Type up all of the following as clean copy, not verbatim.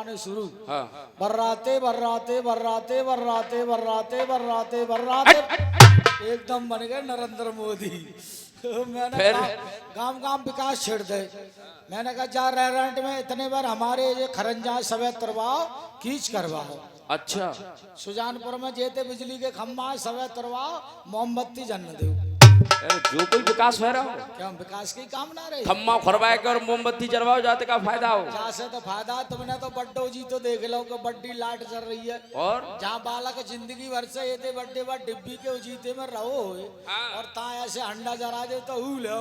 गाने शुरू। हाँ। बर्राते बर्राते बर्राते बर्राते बर्राते बर्राते बर्राते एकदम बन गए नरेंद्र मोदी। मैंने गांव गांव विकास छेड़ दे। मैंने कहा जा रेस्टोरेंट में इतने बार हमारे ये खरंजा सवे तरवाओ कीच करवाओ। अच्छा सुजानपुर में जेते बिजली के खम्बा सवे तरवाओ मोमबत्ती जन्म दो। जो कोई विकास हो रहा हो क्या हम विकास की काम ना रहे? खम्मा खरवाए के और मोमबत्ती जलवाओ जाते का फायदा हो। जहाँ से तो फायदा तुमने तो बड्डो जी तो देख लो कि बड्डी लाइट चल रही है और जहाँ बालक जिंदगी भर से ये थे बड्डे बार डिब्बी के उजीते में रहो और ता ऐसे अंडा जरा दे तो हू लो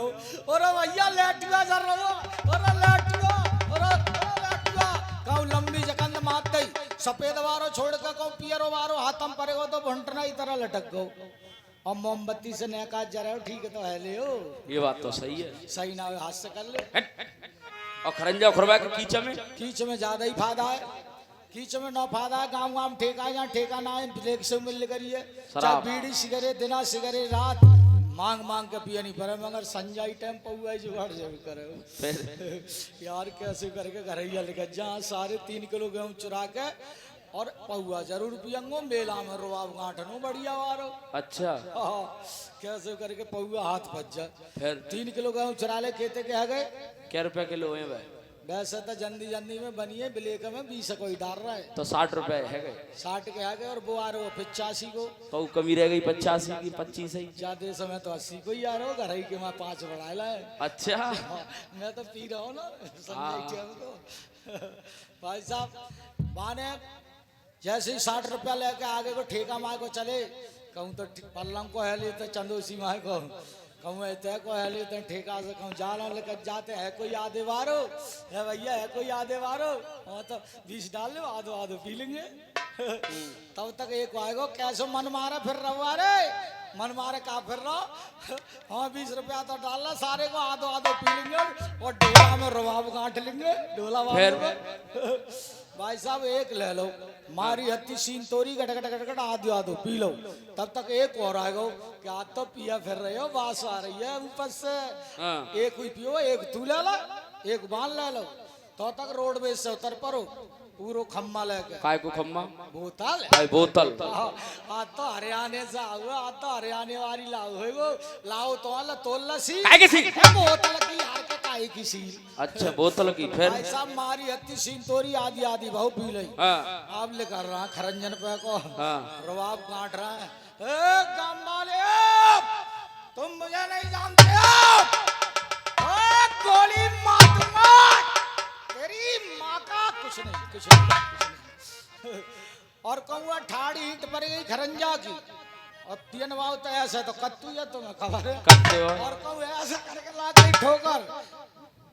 और भैया लेटुआ जर रहो और लेटुआ और लेटुआ कहूँ लंबी जकंद मात दई सफेद वारो छोड़ के कहूँ पियरो वारो हाथम पड़ेगो तो भुंटना ही तरह लटक गो और मोमबत्ती से नया जरा ठीक है तो है ले हो। ये बात तो सही है। सही ना हाथ से कर ले। और खरंजा खरवाए के कीच में ज्यादा ही फायदा है। कीच में ना फायदा है। गाँव गाँव ठेका जहाँ ठेका ना है ब्लैक से मिल करिए चाहे बीड़ी सिगरेट दिना सिगरेट रात मांग मांग के पिया नहीं पड़े मगर संजय टाइम पौआ जुगाड़ जरूर करे यार कैसे करके घरैया लेकर जहाँ 3.5 किलो गेहूँ चुरा के और पौआ जरूर पियंगो मेला में रुआब गांठनो बढ़िया वारो। अच्छा कैसे करके पौआ हाथ फंस जाए। फिर 3 किलो गेहूँ चुरा ले खेते के है गए क्या रुपए किलो है भाई? वैसे तो जल्दी जल्दी में बनिए ब्लैक में 20 कोई डाल रहा है तो 60 रुपए है गए 60 के आ गए और वो आ रहे हो 85 को तो कमी रह गई 85 की 25 ही ज्यादा समय तो 80 को ही आ रहा हो घर ही के मैं 5 बढ़ा लाए। अच्छा मैं तो पी रहा हूँ ना संजय को भाई साहब माने जैसे ही 60 रुपया लेके आगे को ठेका माए को चले कहूँ तो पल्लंग को है लेते चंदोसी माए को कहूँ ऐसे को है लेते ठेका से कहूँ जा रहा हूँ लेकर जाते है कोई आधे वारो है भैया है कोई आधे वारो हाँ तो 20 डाल लो आधो आधो पी लेंगे तब तक एक आएगा कैसे मन मारा फिर रहा रे मन मारे का फिर रहा हाँ 20 रुपया तो डालना सारे को आधो आधो पी लेंगे और डोला में रुबाब गांठ लेंगे डोला भाई साहब एक ले लो मारी हत्ती सीन तोरी गट गट गट गट आधो आधो पी लो तब तक एक और आएगा क्या तो पिया फिर रहे हो बास आ रही है ऊपर से एक ही पियो एक तू ले लो एक बाल ले लो तो तक रोड बेस से उतर पड़ो पूरो खम्मा लेके काय को खम्मा बोतल भाई बोतल आज तो हरियाणा से आओ आज तो हरियाणा वाली लाओ है वो लाओ तो वाला तोल सी काय की सी बोतल की यार के काहे की सी। अच्छा बोतल की फिर भाई साहब मारी हत्ती सीन तोरी आधी आधी बहु पी ली आप ले कर रहा खरंजन पे को रवाब काट रहा है ए गांव वाले तुम मुझे नहीं जानते हो गोली मार दूंगा तेरी माँ का कुछ नहीं और कहूँगा ठाड़ी ईंट पर गई खरंजा की और तीन बाव तो ऐसा तो कत्तू या तुम्हें खबर है और कहूँ ऐसा करके ला गई ठोकर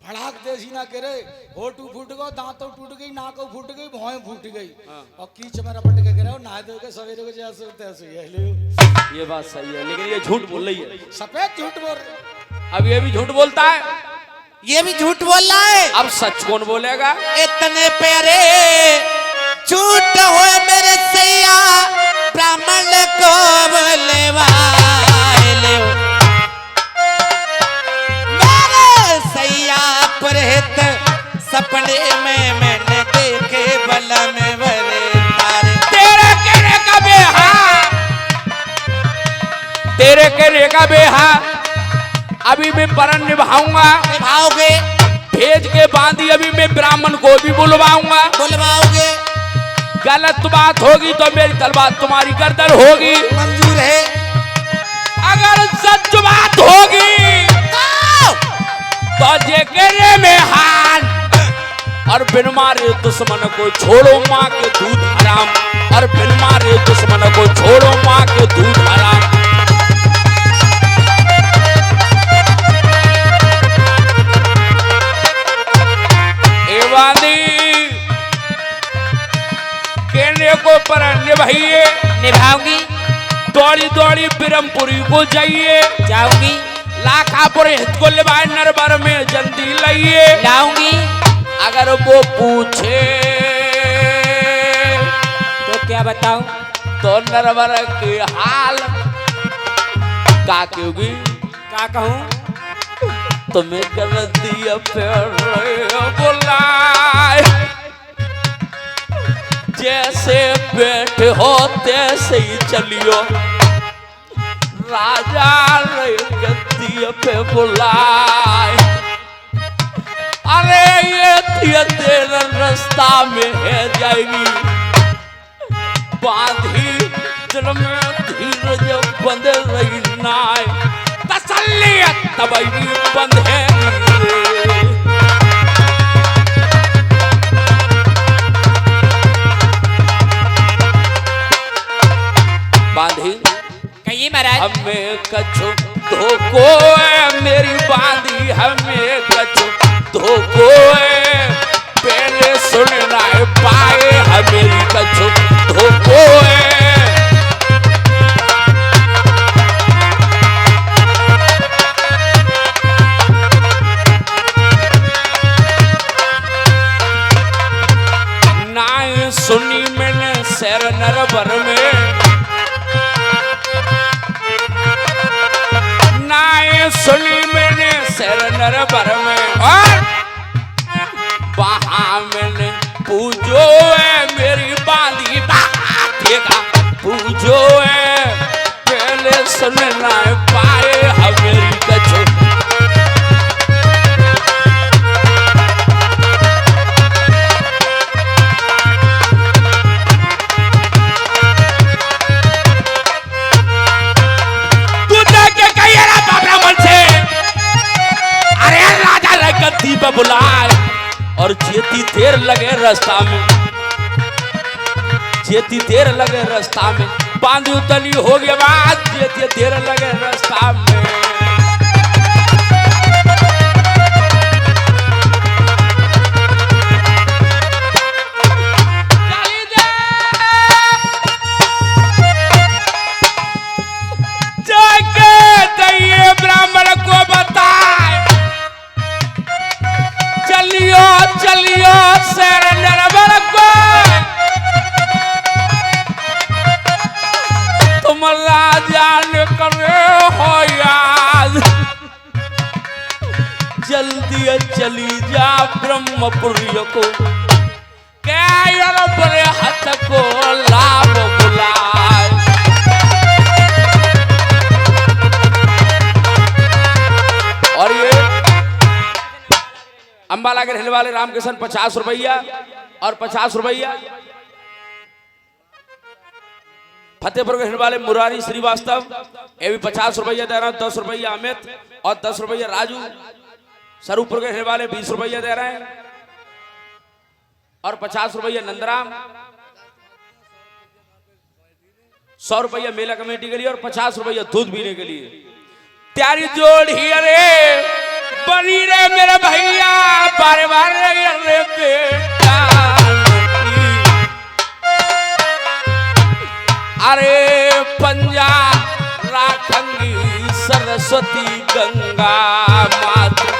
भड़ाक देसी ना करे होटू फूट गो दांतों टूट गई नाकों फूट गई भौएं फूट गई और कीच में रपट के गिरे नहा धो के सवेरे को जैसे तैसे है। ये बात सही है लेकिन ये झूठ बोल रही है सफेद झूठ बोल रहे अब ये भी झूठ बोलता है ये भी झूठ बोल रहा है। अब सच कौन बोलेगा? इतने प्यारे झूठ हो मेरे सैया ब्राह्मण को बोले मेरे सैया पुरहित सपने में मैंने देखे बला में भरे तारे तेरे कहने का बेहा अभी मैं परन निभाऊंगा निभाओगे भेज के बांधी अभी मैं ब्राह्मण को भी बुलवाओगे गलत बात होगी तो मेरी तलवार तुम्हारी गर्दन होगी मंजूर है अगर सच बात होगी तो जेकेरे में हाल और बिन मारे दुश्मन को छोड़ो माँ के दूध हराम और बिन मारे दुश्मन को छोड़ो माँ के दूध हराम। कहने को पर निभाइए निभाऊंगी दौड़ी दौड़ी बिरमपुरी को जाइए जाऊंगी लाखापुर हित को लिवाए नरबर में जल्दी लाइए लाऊंगी अगर वो पूछे तो क्या बताऊं तो नरबर के हाल का क्योंकि क्या कहूं तुम्हें कर दिया प्यार बुलाए जैसे बैठे हो तैसे ही चलियो, राजा रे गद्दी पे बुलाए। अरे ये तेरा रास्ता में है जाएगी, बांधी दिल में धीरज बंद रही नाय, तसल्लियत तबई बंद है। बांधी कहिए महाराज। हमें कछु धोको है मेरी बांधी, हमें कछु धोको है, पहले सुनना है पाए हमेरी कछु धोको है। नाय सुनी मैंने शहर नरबर में, नाय सुनी मैंने शहर नरबर में, और वहां मैंने पूजो है मेरी बांधी देखा, पूजो है पहले सुनना पाए हमेरी कछु। पे बुलाए और जेती देर लगे रास्ता में, जेती देर लगे रास्ता में, बांधी उतली हो गया बात, जेती देर लगे रास्ता में। जाके दैये ब्राह्मण को बताए, चलियो चलियो शहर नरबर को, तुम राजा ने करे हो याद, जल्दी चली जा ब्रह्मपुरी को, क्या बड़े हाथ को लाभ बुलाए। और ये अंबाला के रहने वाले रामकिशन 50 रुपया और 50 रुपया, फतेहपुर के रहने वाले मुरारी श्रीवास्तव ये भी 50 रुपया दे रहे हैं, 10 रुपया अमित और 10 रुपया राजू, स्वरूपुर के रहने वाले 20 रुपया दे रहे हैं और 50 रुपया नंदराम, 100 रुपया मेला कमेटी के लिए और 50 रुपया दूध पीने के लिए। त्यारी जोड़ी अरे बनी रे मेरे भैया, बार बार रे बेटा, अरे पंजा राखंगी सरस्वती गंगा माता।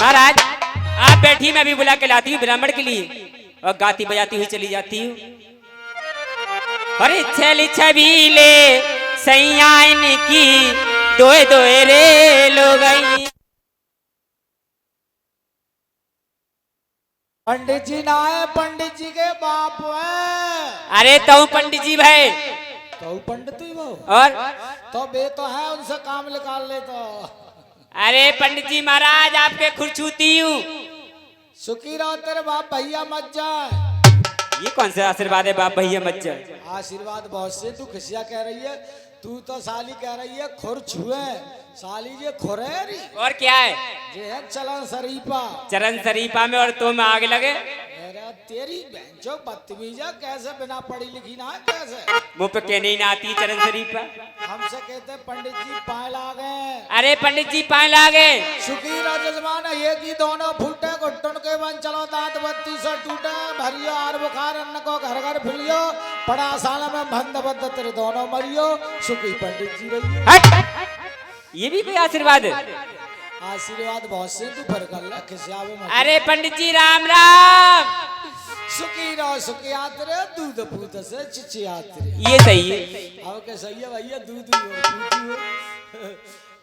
महाराज आप बैठी, मैं भी बुला के लाती हूँ ब्राह्मण के लिए और गाती बजाती हुई चली जाती हूँ। अरे छली छबीले सैयान की दोए दोए रे लो गई। पंडित जी ना है, पंडित जी के बाप है। अरे तो पंडित जी भाई, तो पंडित ही वो, और तो बे तो है, उनसे काम निकाल ले तो। अरे पंडित जी महाराज आपके खुरछूती हूँ। सुखी रहो तेरे बाप भैया मत जाए। ये कौन सा आशीर्वाद है बाप भैया मत जाए? आशीर्वाद बहुत से, तू खिसिया कह रही है, तू तो साली कह रही है खुर छुए, साली ये खुरेरी। और क्या है? ये है चलन शरीफा। चरण शरीफा में और तुम आगे लगे। मेरा तेरी बेंचो बदतमीजा, कैसे बिना पढ़ी लिखी ना है कैसे? मुंह पे कहने ही ना आती चरण शरीफा। हमसे कहते पंडित जी पाए लागे। अरे पंडित जी पाए लागे। सुखी जजमान ये की दोनों फूटे घुटन के बन चलो, दांत बत्ती से टूटे, भरियो आर बुखार अन्न को घर घर फिलियो, पड़ा साल में भंद बद्ध तेरे दोनों मरियो, सुखी पंडित जी रहियो। ये भी कोई आशीर्वाद है? आशीर्वाद बहुत से, तू फर्क अल्लाह खिसियावे मत। अरे पंडित जी राम राम। सुखी रहो सुखियात रे दूध पूत से चिचियात रे। ये सही है। अब क्या सही है भैया, दूध ही हो पूती हो।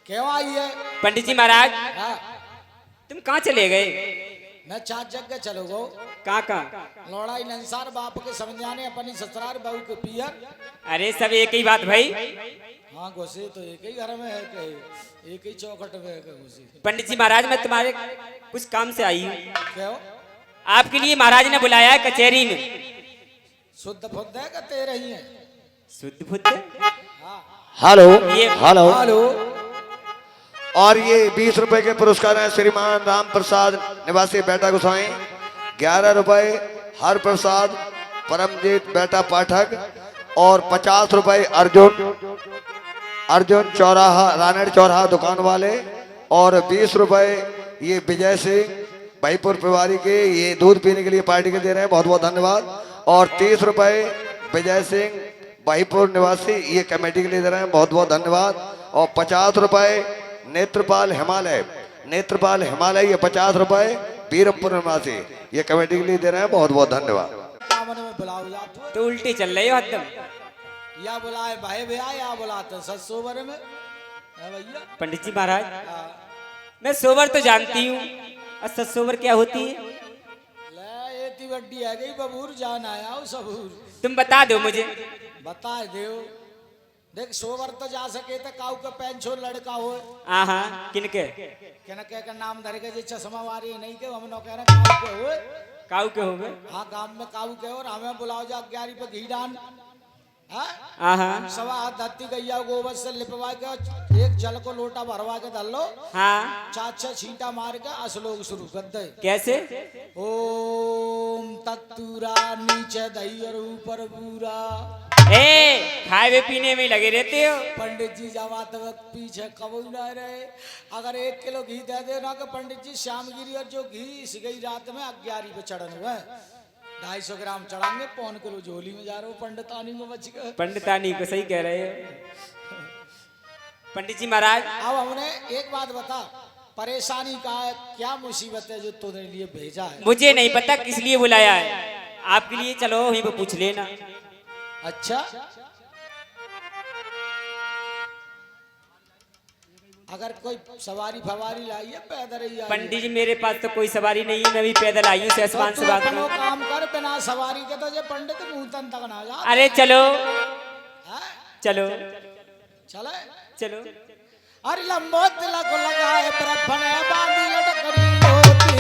क्यों आई है? पंडित जी महाराज हाँ, तुम कहाँ चले गए? मैं चार जगह चलो गो। कहाँ? लौड़ाई नंसार बाप के समझाने अपनी ससुराल बहू के पियर। अरे सब एक ही बात भाई। हाँ घुसे तो एक ही घर में है, कहीं एक ही चौखट में है घुसे। पंडित जी महाराज मैं तुम्हारे कुछ काम से आई हूँ। क्यों? आपके लिए महाराज ने बुलाया है कचहरी में। शुद्ध फुद्ध है कि तेरे ही है? शुद्ध बुद्ध। हेलो ये हेलो। हेलो। और ये 20 रुपए के पुरस्कार हैं श्रीमान राम प्रसाद निवासी बेटा गोसाई, 11 रुपए हर प्रसाद परमजीत बेटा पाठक, और 50 रुपए अर्जुन चौराहा रानेड़ चौराहा दुकान वाले, और 20 रुपए ये विजय सिंह भाईपुर परिवारी के, ये दूध पीने के लिए पार्टी के दे रहे हैं, बहुत बहुत धन्यवाद। और 30 रुपए विजय सिंह भाईपुर निवासी, ये कमेटी के लिए दे रहे हैं, बहुत बहुत धन्यवाद। और 50 रुपए नेत्रपाल हिमालय ये 50 रुपए बीरमपुर निवासी, ये कमेटी के लिए दे रहे हैं, बहुत बहुत धन्यवाद। कामने में बुलाओ जात हो तो उल्टे चल रहे हो एकदम। या बुलाए भाई भैया या बुलाते ससुर में है भैया। पंडित जी महाराज हाँ। मैं सोवर तो जानती हूँ, और सत्सोवर क्या होती है? ले एती बड्डी है गई बबूर जान आया हूँ सबूर। तुम बता दो मुझे। बता देव। देख सोवर तो जा सके तो काऊ का पेंशो लड़का हो। हाँ किनके? किनके का नाम धर के जे चश्मा वारी नहीं के हम कह रहे काऊ के हो। काऊ के हो गए? हाँ गांव में काऊ के हो, और हमें बुलाओ जा 11 पे घी डान। हाँ सवा हाथ धरती गैया गोबर से लिपवा के एक जल को लोटा भरवा के धर लो। हाँ। 4-6 छींटा मार के असलोग शुरू कर दे। कैसे? ओम तत्तुरा नीचे दही और ऊपर बूरा। ए खाए पीने में लगे रहते हो। पंडित जी जमात वक्त पीछे कबू न रहे। अगर 1 किलो घी दे देना कि पंडित जी श्यामगिरी, और जो घी इस गई रात में 11 पे चढ़न हुए 250 ग्राम चढ़ाएंगे, 1 किलो झोली में जा रहे हो पंडितानी में बच गए। पंडितानी को सही कह रहे हो पंडित जी महाराज। अब हमने एक बात बता, परेशानी का है, क्या मुसीबत है जो तूने लिए भेजा है? मुझे नहीं पता किस लिए बुलाया है, आपके लिए चलो वहीं पे पूछ लेना। अच्छा, अगर कोई सवारी फवारी लाई है पैदल ही आई है। पंडित जी मेरे पास तो कोई सवारी नहीं है, मैं भी पैदल आई हूँ सहसवान से बात अपनो करूं। काम कर, बिना सवारी के तो ये पंडित मुंह तक ना जा। अरे चलो हैं? चलो चले। चलो। अरे लंबो तिलक लगाए ब्रह्मण बांधी लटकरी होती,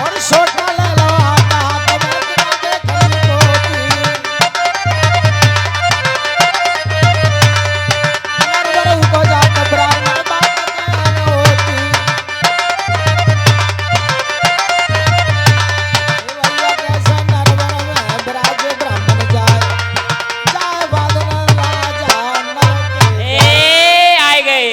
और छोटा ले लो आता हाथ में किनारे खड़ी होती, नरवर को जात ब्राह्मण बात कहन होती। भैया कैसे नरवर में ब्राज ब्राह्मण जाए, जाए बादल राजा नर के। ए आए गए।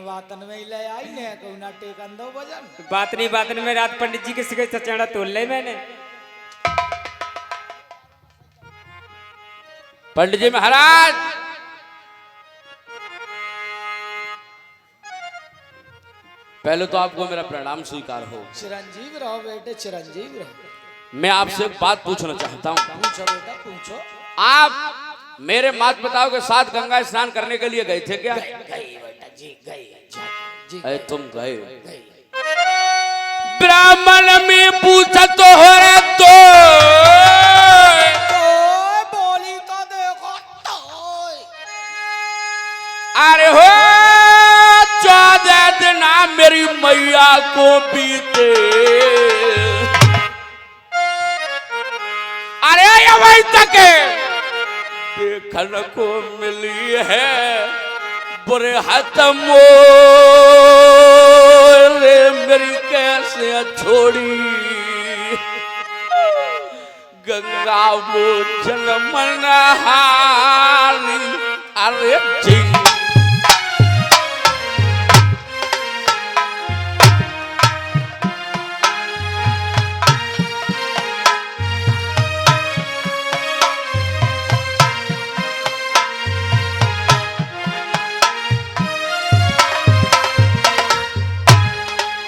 बातन में ही ले आई ने कौना टेकन दो वजन। बात में रात पंडित जी के सिगे चचेड़ा तोड़ ले मैंने। पंडित जी महाराज पहले तो आपको मेरा प्रणाम स्वीकार हो। चिरंजीव रहो बेटे, चिरंजीव रहो। मैं आपसे एक बात पूछना चाहता हूँ। पूछो बेटा पूछो। आप मेरे माता पिता के साथ गंगा स्नान करने के लिए गए थे क्या? गई बेटा जी, गई जी। अरे तुम गए? ब्राह्मण में पूछा तो हो रे तो ओए बोली तो देखो तो। अरे हो 14 दिन मेरी मैया को बीते। अरे ये वही तक देखने को मिली है बुरे हाथ मोरे मेरी कैसे छोड़ी गंगा वो जन्म नहारी। अरे जी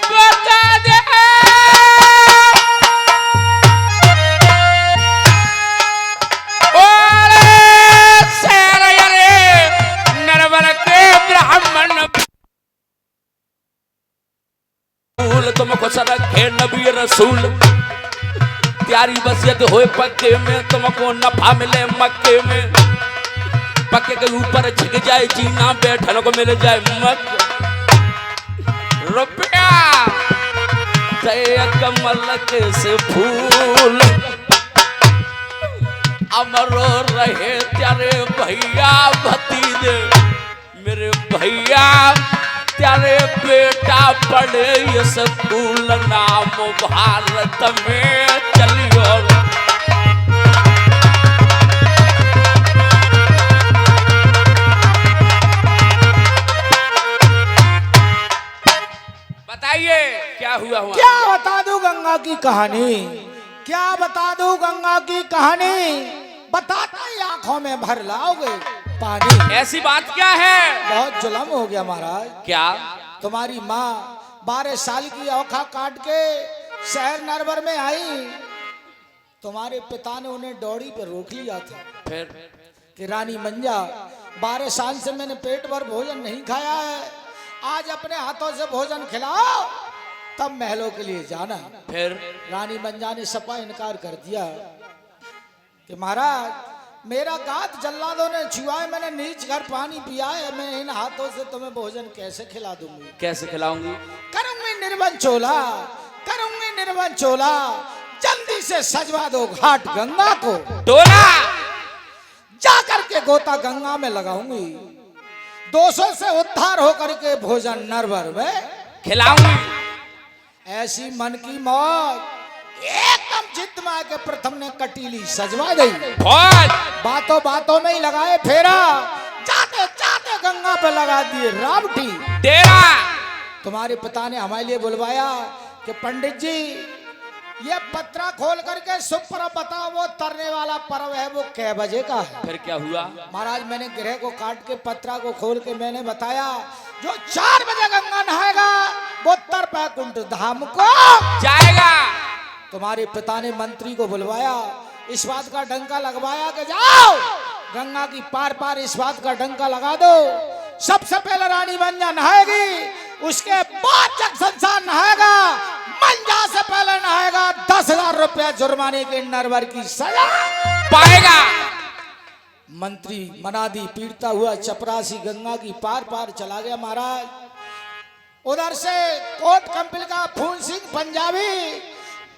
बता दे प्यारी वसीयत होए पक्के में, तुमको नफा मिले मक्के में। पक्के के ऊपर छिक जाए जीना, बैठल को मिल जाए मक्के। रुपया तय कमल के से फूल, अमरो रहे तेरे भैया भतीजे। मेरे भैया तेरे बेटा पढ़े स्कूल, नाम भारत में चलियो। बताइए क्या हुआ? क्या बता दूं गंगा की कहानी, क्या बता दूं गंगा की कहानी, बताता ही आंखों में भर लाओगे पानी। ऐसी बात क्या है? बहुत जुल्म हो गया महाराज। क्या? तुम्हारी माँ 12 साल की औखा काट के शहर नरवर में आई। तुम्हारे पिता ने उन्हें डोरी पर रोक लिया था। फिर कि रानी मंजा 12 साल से मैंने पेट भर भोजन नहीं खाया है, आज अपने हाथों से भोजन खिलाओ तब महलों के लिए जाना। फिर रानी मंजा ने सपा इनकार कर दिया कि महाराज मेरा गात जल्लादों ने छुआ है, मैंने नीच घर पानी पिया है, मैं इन हाथों से तुम्हें भोजन कैसे खिला दूंगी? कैसे खिलाऊंगी? करूंगी निर्बन चोला, करूंगी निर्बन चोला, जल्दी से सजवा दो घाट गंगा को। डोला जाकर के गोता गंगा में लगाऊंगी, दोषों से उद्धार होकर के भोजन नरवर में खिलाऊंगी। ऐसी मन की मौत एकदम जिद में आके प्रथम ने कटीली सजवा दी। फौज बातों बातों में ही लगाए फेरा, जाते जाते गंगा पे लगा दिए रावटी। डेरा तुम्हारे पिता ने हमारे लिए बुलवाया कि पंडित जी ये पत्रा खोल करके सुपर बताओ वो तरने वाला पर्व है वो कै बजे का है? फिर क्या हुआ? महाराज मैंने ग्रह को काट के पत्रा को खोल के मैंने बताया जो 4 बजे गंगा नहाएगा वो उत्तर बैकुंठ धाम को जाएगा। तुम्हारे पिता ने मंत्री को बुलवाया, इस बात का डंका लगवाया कि जाओ गंगा की पार पार इस बात का डंका लगा दो। सबसे पहले रानी मंजा नहाएगी, उसके बाद जग संसार नहाएगा। मंजा से पहले नहाएगा 10,000 रुपया जुर्माने के नरवर की सजा पाएगा। मंत्री मनादी पीटता हुआ चपरासी गंगा की पार पार चला गया। महाराज उधर से कोट कंपनी का फूल सिंह पंजाबी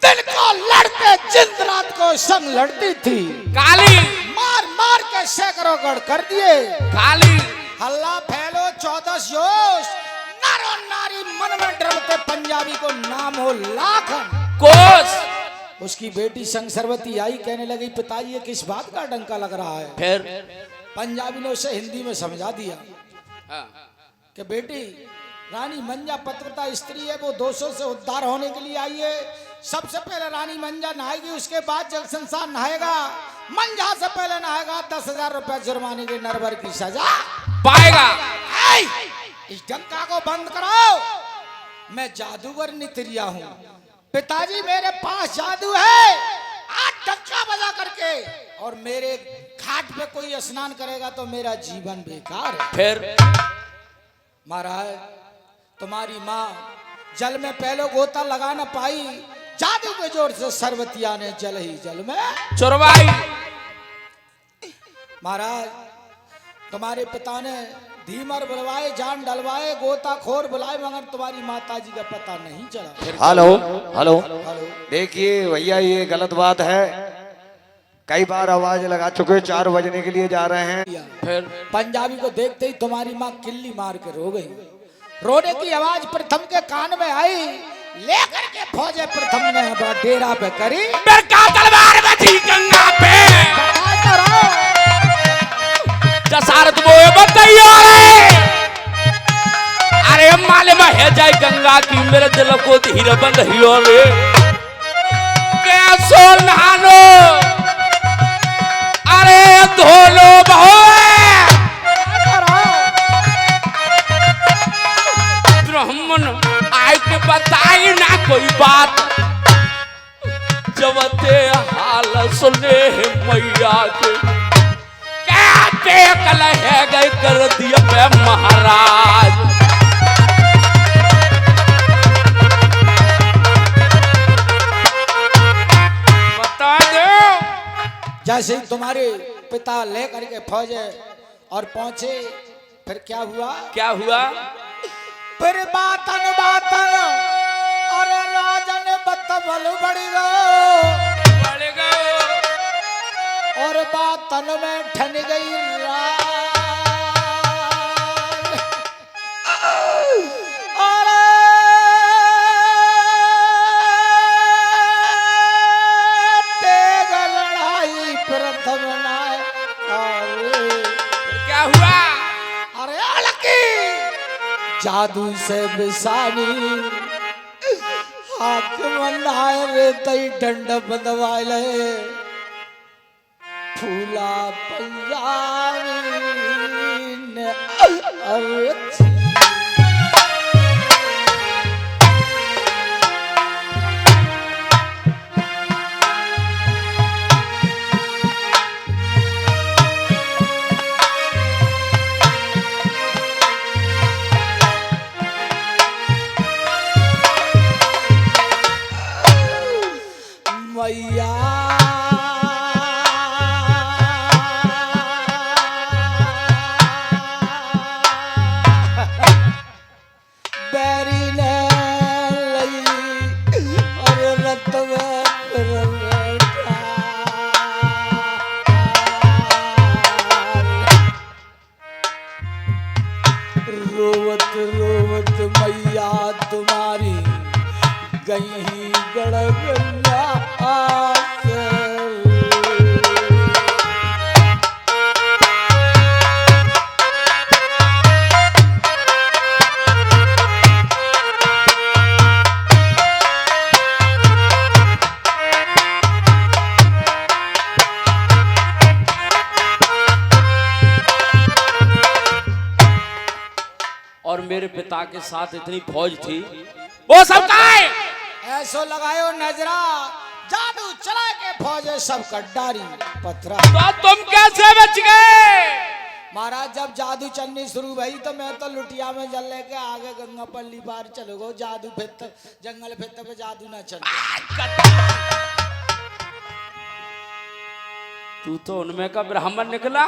दिन को लड़ते जिंद रात को संग लड़ती थी। काली मार मार के सैकड़ों गढ़ कर दिए। काली हल्ला फैलो 14 जोश, नरो नारी मन में डरते पंजाबी को नाम हो लाखन। कोस उसकी बेटी संगसरवती आई, कहने लगी पिताजी ये किस बात का डंका लग रहा है? फिर पंजाबी ने उसे हिंदी में समझा दिया कि बेटी रानी मंजा पतिव्रता स्त्री है, वो दोषों से उद्धार होने के लिए आई है। सबसे पहले रानी मंजा नहाएगी, उसके बाद जग संसार नहाएगा। मंजा से पहले नहाएगा 10,000 रुपया जुर्माने के नरवर की सजा पाएगा। इस डंका को बंद कराओ, मैं जादूगर नितरिया हूँ। पिताजी मेरे पास जादू है, आज डंका बजा करके और मेरे घाट पे कोई स्नान करेगा तो मेरा जीवन बेकार है। फिर महाराज तुम्हारी माँ जल में पहले गोता लगा न पाई, जादू के जोर से सरवतिया ने जल ही जल में चुरवाई। महाराज तुम्हारे पिता ने धीमर बुलवाए, जान डलवाए, गोताखोर बुलाए, मगर तुम्हारी माताजी का पता नहीं चला। हेलो हेलो हेलो देखिए भैया ये गलत बात है, कई बार आवाज लगा चुके, 4 बजने के लिए जा रहे हैं। फिर पंजाबी को देखते ही तुम्हारी माँ किल्ली मार के रो गई। रोने की आवाज प्रथम के कान में आई, लेकर के फौजे प्रथम ने डेरा पे करी। मेरे का तलवार बची गंगा पे, जसारत बोए बताइयो रे। अरे माले में है जाए गंगा की, मेरे दिल को धीरे बंद हियो रे। कैसो नहानो अरे धोलो बहुए, ब्राह्मण आय के बताई ना कोई बात, जबते हाल सुने मैया के कहते कल है गए कर दिया मैं महाराज। जैसे ही तुम्हारे पिता लेकर के फौज और पहुंचे, फिर क्या हुआ? क्या हुआ? फिर बातन बातन और राजन बतबल बढ़ गए और बातन में ठन गई रात। और तेग लड़ाई प्रथम नाय। क्या हुआ? अरे अलकी जादू से बिसानी हाक मनाए रे तई डंड बंदवाले फूला पंजाबी ने अरे मैया बैरी ने लई और रत में फिर बैठा। रोवत रोवत मैया तुम्हारी गई गड़गड़ा और मेरे पिता के साथ इतनी फौज थी, वो सब कहाँ है? ऐसो लगायो नजरा जादू चला के फौज सब कड्डारी पथरा। तो तुम कैसे बच गए? महाराज जब जादू चलनी शुरू भई तो मैं तो लुटिया में जल लेके आगे गंगा पल्ली पार चलो गो। जादू फिर जंगल फिर पे जादू ना चल। तू तो उनमें का ब्राह्मण निकला।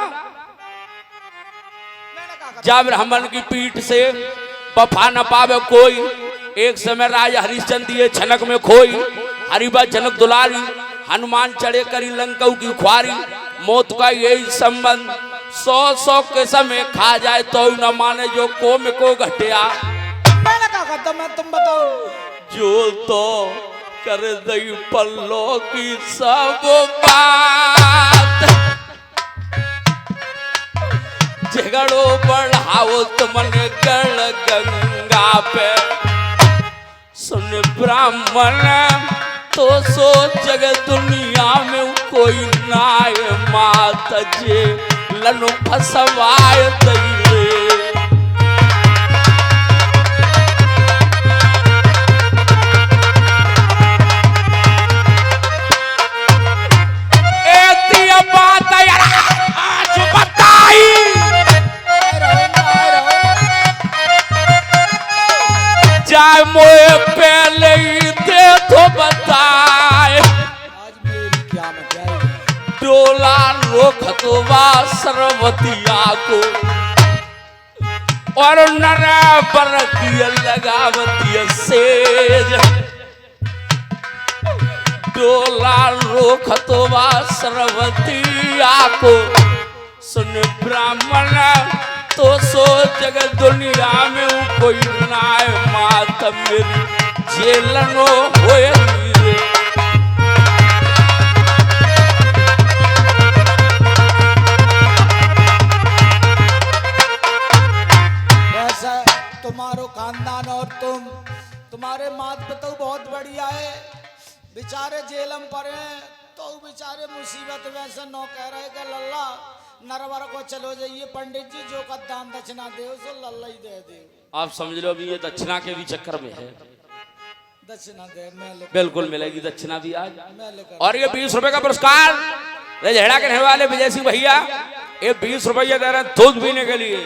जब ब्राह्मण की पीठ से वफा न पावे कोई, एक समय राजा हरिश्चंद्र दिए छनक में खोई। हरिबा जनक दुलारी हनुमान चढ़े करी लंका की ख्वारी। मौत का यही संबंध 100 के समय खा जाए तो न माने जो कोम को घटिया। मैंने कहा करता मैं तुम बताओ। जो तो कर दई पल्लो की सब बात, झगड़ो बढ़ाओ तुमन गण गंगा पे। सुन ब्राह्मण तो सो जग दुनिया में कोई नाय मात जे लनु फसवाय दईरे। एती बात यार आज बताई, जाए मोए पहले ही दे तो बताए। आज मेरी क्या मचाएगी। डोला रोखतवा सरवतिया को और नरा पर किया लगावतिया सेज। डोला रोखतवा सरवतिया को सुन ब्राह्मण तो सो जगत दुनिया में कोई नाय मात मेरी जेलनो होए रे। वैसा तुम्हारो खानदान और तुम्हारे मात पिता बहुत बढ़िया है। बेचारे जेलम पर हैं तो बेचारे मुसीबत में से नो कह रहे कि लल्ला नरवर को चलो जाइए पंडित जी जो का दान दक्षिणा दे सो लल्ला ही दे दे। आप समझ लो अभी ये दक्षिणा के भी चक्कर में है। दक्षिणा दे मैं लेकर बिल्कुल मिलेगी दक्षिणा भी आज। मैं लेकर और ये 20 रुपए का पुरस्कार रेझेड़ा के रहने वाले विजय सिंह भैया, ये 20 रुपया दे रहे हैं दूध पीने के लिए।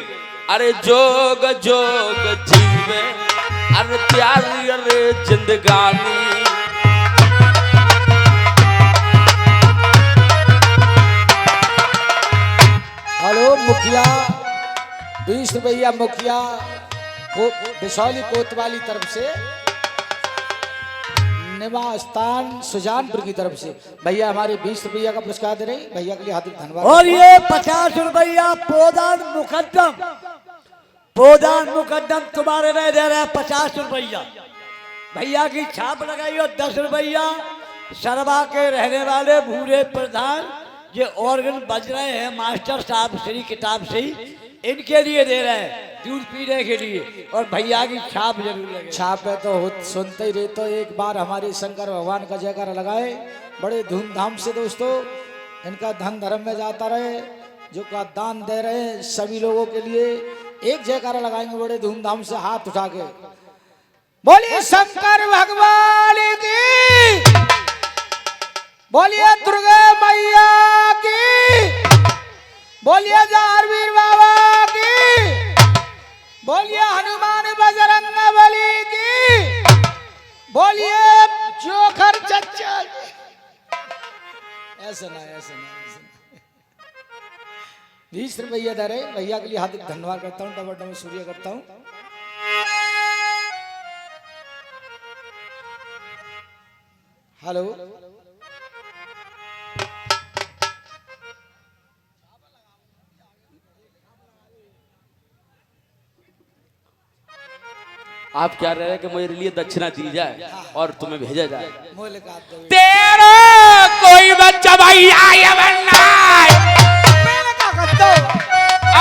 अरे जोग जोग जीवे अरे प्यारी अरे जिंदगानी 20 रुपया मुखिया बिशौली कोतवाली तरफ से, निवास स्थान सुजानपुर की तरफ से भैया हमारे 20 रुपया का पुरस्कार दे रहे हैं। भैया के लिए हार्दिक धन्यवाद। और ये 50 रुपया पोदान मुकद्दम तुम्हारे में दे रहे हैं 50 रुपया। भैया की छाप लगाई और 10 रुपया सरवा के रहने वाले भूरे प्रधान ये ऑर्गन बज रहे हैं मास्टर साहब श्री किताब से इनके लिए दे रहे हैं दूध पीने के लिए। और भैया की छाप जरूर लगे। छाप है तो सुनते ही रहे। तो एक बार हमारे शंकर भगवान का जयकारा लगाए बड़े धूमधाम से दोस्तों। इनका धन धर्म में जाता रहे, जो का दान दे रहे हैं सभी लोगों के लिए एक जयकारा लगाएंगे बड़े धूमधाम से हाथ उठा के। बोलिए शंकर भगवान की, बोलिए दुर्गा मैया की, बोलिए जारवीर बाबा की, बोलिए हनुमान बजरंग बली की, बोलिए जोखर चच्चा। ऐसा ना 20 रुपया दे रहे भैया के लिए हार्दिक धन्यवाद करता हूँ। डबल डबल सूर्य करता हूँ। हेलो आप क्या रह रहे हैं कि मेरे लिए दक्षिणा दी जाए और तुम्हें भेजा जाए। तेरा कोई बच्चा भैया ये बनना है।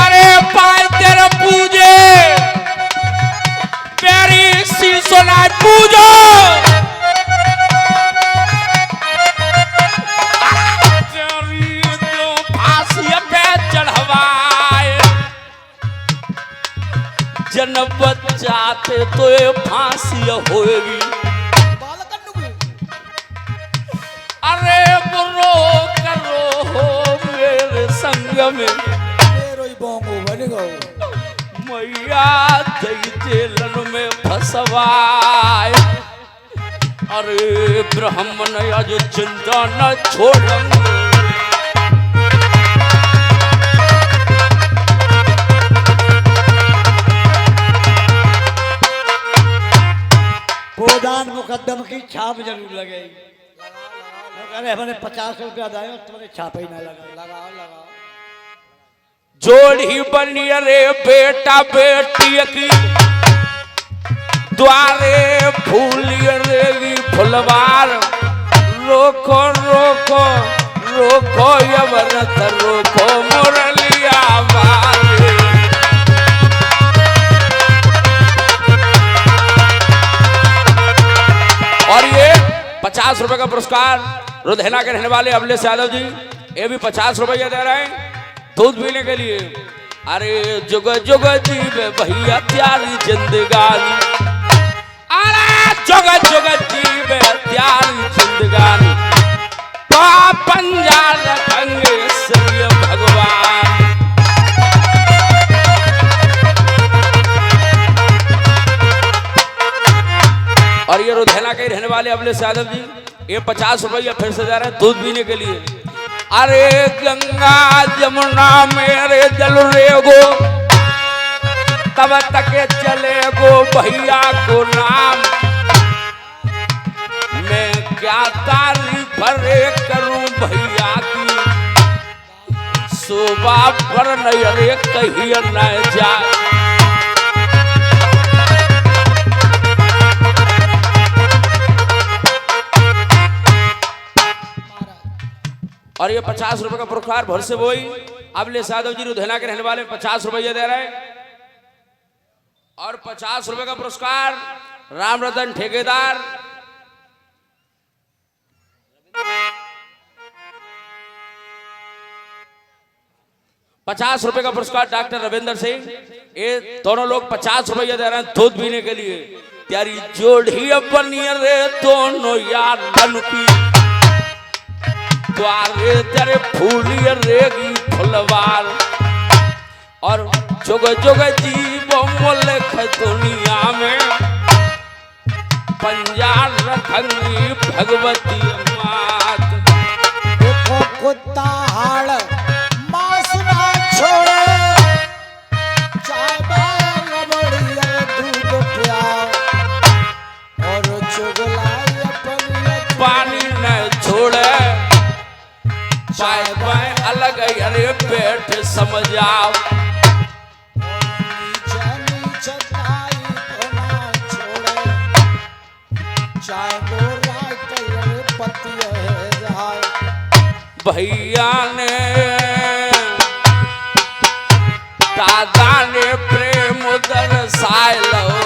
अरे पाए तेरे पूजे प्यारी सी सोना पूजो। तेरी तो फांसी पे चढ़वाए जन्म चाहते तो ये फांसी होगी। अरे बुरो करो हो मेरे संग में मैया दई जेलन में फसवाए। अरे ब्राह्मण आज चिंता न छोड़ेंगे। पोदान मुकद्दम की छाप जरूर लगेगी। अरे हमने 50 रुपया दाए और तुम्हारे छाप ही ना लगाओ। जोड़ी बनी रे बेटा बेटी की द्वारे फूली रेगी फुलवार। रोको रोको रोको यवरत रोको मुरलिया वाले। और ये 50 रुपए का पुरस्कार रुधैना के रहने वाले अमलेश यादव जी, ये भी 50 रुपया दे रहे हैं दूध पीने के लिए। अरे जुग जुग जीवे भैया त्यारी जिंदगानी। अरे जुग जुग जीवे त्यारी जिंदगानी। तो पंजा रखेंगे श्री भगवान। और ये रुधैना के रहने वाले अमलेश यादव जी, ये 50 रुपया फिर से दे रहे हैं दूध पीने के लिए। अरे गंगा जमुना मेरे जल रे गो तब तक चले गो भैया को नाम। मैं क्या तारीफ करूं भैया की शोभा पर नहीं कहीं न जाए। और ये 50 रुपए का पुरस्कार भर से वही अमलेश यादव जी रुधैना के रहने वाले 50 रुपये दे रहे हैं। और 50 रुपए का पुरस्कार राम रतन ठेकेदार, ₹50 का पुरस्कार डॉक्टर रविंदर सिंह। ये दोनों लोग 50 रुपया दे रहे हैं दूध पीने के लिए। त्यारी जोड़ी बनी रे दोनों यार धन की द्वारे तेरे फूली रेगी फुलवार। और जुग जुग जीव मुल्क दुनिया में पंजाब रखंगी भगवती मात। देखो कुत्ता हाड़ मांस ना छोड़े, बाय बाय अलग अरे बैठ समझाओ नीचे नीचे ताई को ना छोड़े चाहे गोरा तेरे पति है जाए भैया ने दादा ने प्रेम दर्शाए लो